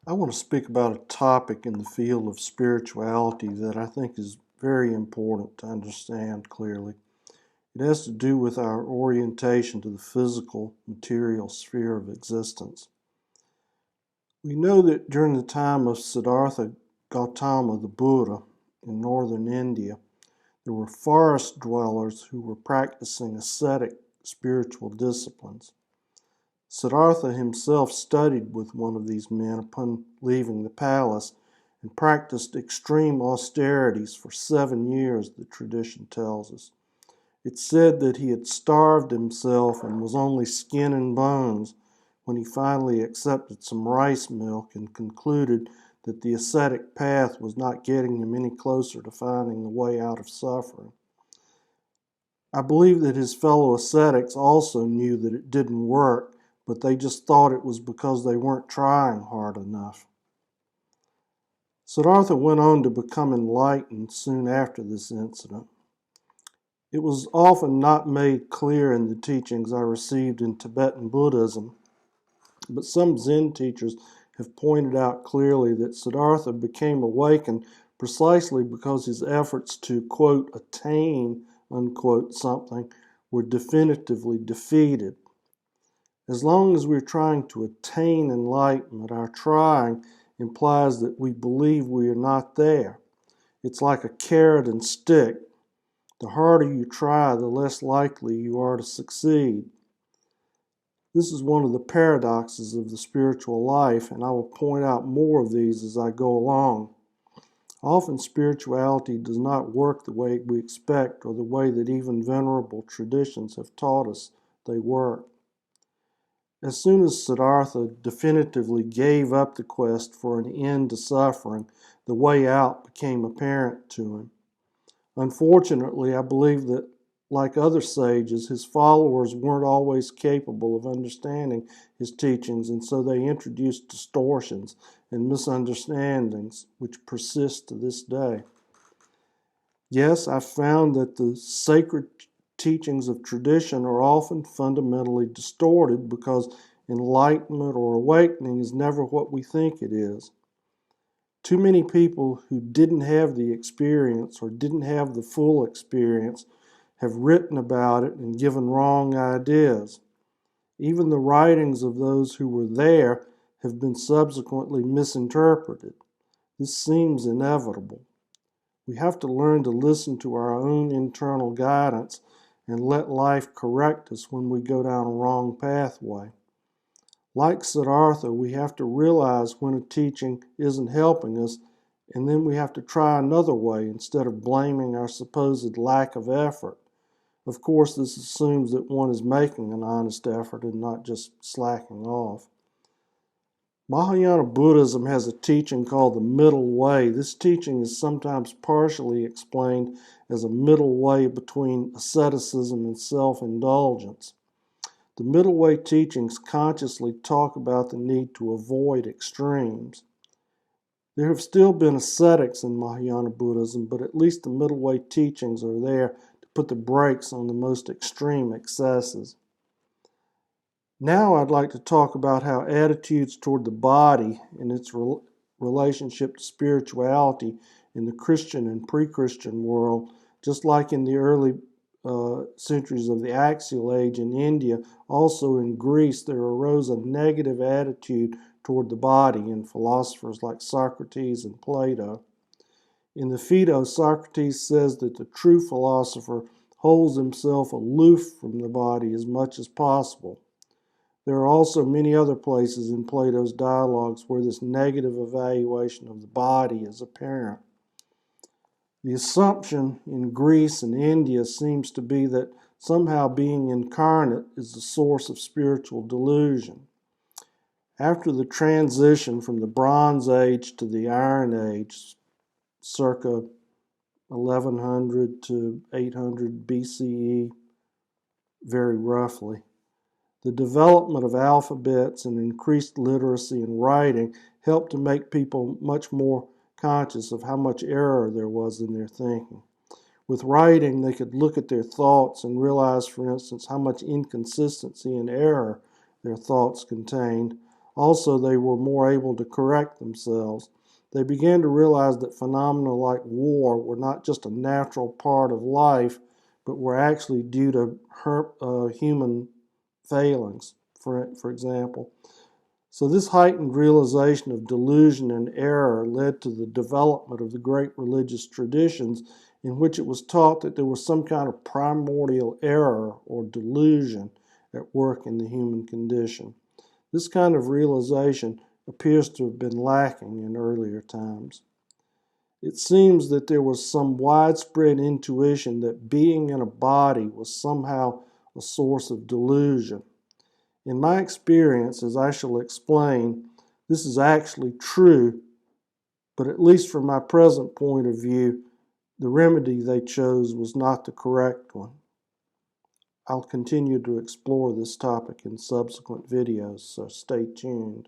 I want to speak about a topic in the field of spirituality that I think is very important to understand clearly. It has to do with our orientation to the physical, material sphere of existence. We know that during the time of Siddhartha Gautama, the Buddha, in northern India, there were forest dwellers who were practicing ascetic spiritual disciplines. Siddhartha himself studied with one of these men upon leaving the palace and practiced extreme austerities for 7 years, the tradition tells us. It's said that he had starved himself and was only skin and bones when he finally accepted some rice milk and concluded that the ascetic path was not getting him any closer to finding the way out of suffering. I believe that his fellow ascetics also knew that it didn't work, but they just thought it was because they weren't trying hard enough. Siddhartha went on to become enlightened soon after this incident. It was often not made clear in the teachings I received in Tibetan Buddhism, but some Zen teachers have pointed out clearly that Siddhartha became awakened precisely because his efforts to, quote, attain, unquote, something were definitively defeated. As long as we're trying to attain enlightenment, our trying implies that we believe we are not there. It's like a carrot and stick. The harder you try, the less likely you are to succeed. This is one of the paradoxes of the spiritual life, and I will point out more of these as I go along. Often spirituality does not work the way we expect or the way that even venerable traditions have taught us they work. As soon as Siddhartha definitively gave up the quest for an end to suffering, the way out became apparent to him. Unfortunately, I believe that, like other sages, his followers weren't always capable of understanding his teachings, and so they introduced distortions and misunderstandings which persist to this day. Yes, I've found that the sacred teachings of tradition are often fundamentally distorted because enlightenment or awakening is never what we think it is. Too many people who didn't have the experience or didn't have the full experience have written about it and given wrong ideas. Even the writings of those who were there have been subsequently misinterpreted. This seems inevitable. We have to learn to listen to our own internal guidance and let life correct us when we go down a wrong pathway. Like Siddhartha, we have to realize when a teaching isn't helping us, and then we have to try another way instead of blaming our supposed lack of effort. Of course, this assumes that one is making an honest effort and not just slacking off. Mahayana Buddhism has a teaching called the middle way. This teaching is sometimes partially explained as a middle way between asceticism and self-indulgence. The middle way teachings consciously talk about the need to avoid extremes. There have still been ascetics in Mahayana Buddhism, but at least the middle way teachings are there to put the brakes on the most extreme excesses. Now I'd like to talk about how attitudes toward the body and its relationship to spirituality in the Christian and pre-Christian world, just like in the early centuries of the Axial Age in India, also in Greece, there arose a negative attitude toward the body in philosophers like Socrates and Plato. In the Phaedo, Socrates says that the true philosopher holds himself aloof from the body as much as possible. There are also many other places in Plato's dialogues where this negative evaluation of the body is apparent. The assumption in Greece and India seems to be that somehow being incarnate is the source of spiritual delusion. After the transition from the Bronze Age to the Iron Age, circa 1100 to 800 BCE, very roughly, the development of alphabets and increased literacy in writing helped to make people much more conscious of how much error there was in their thinking. With writing, they could look at their thoughts and realize, for instance, how much inconsistency and error their thoughts contained, Also, they were more able to correct themselves. They began to realize that phenomena like war were not just a natural part of life, but were actually due to human failings, for example. So this heightened realization of delusion and error led to the development of the great religious traditions in which it was taught that there was some kind of primordial error or delusion at work in the human condition. This kind of realization appears to have been lacking in earlier times. It seems that there was some widespread intuition that being in a body was somehow a source of delusion. In my experience, as I shall explain, this is actually true, but at least from my present point of view, the remedy they chose was not the correct one. I'll continue to explore this topic in subsequent videos, so stay tuned.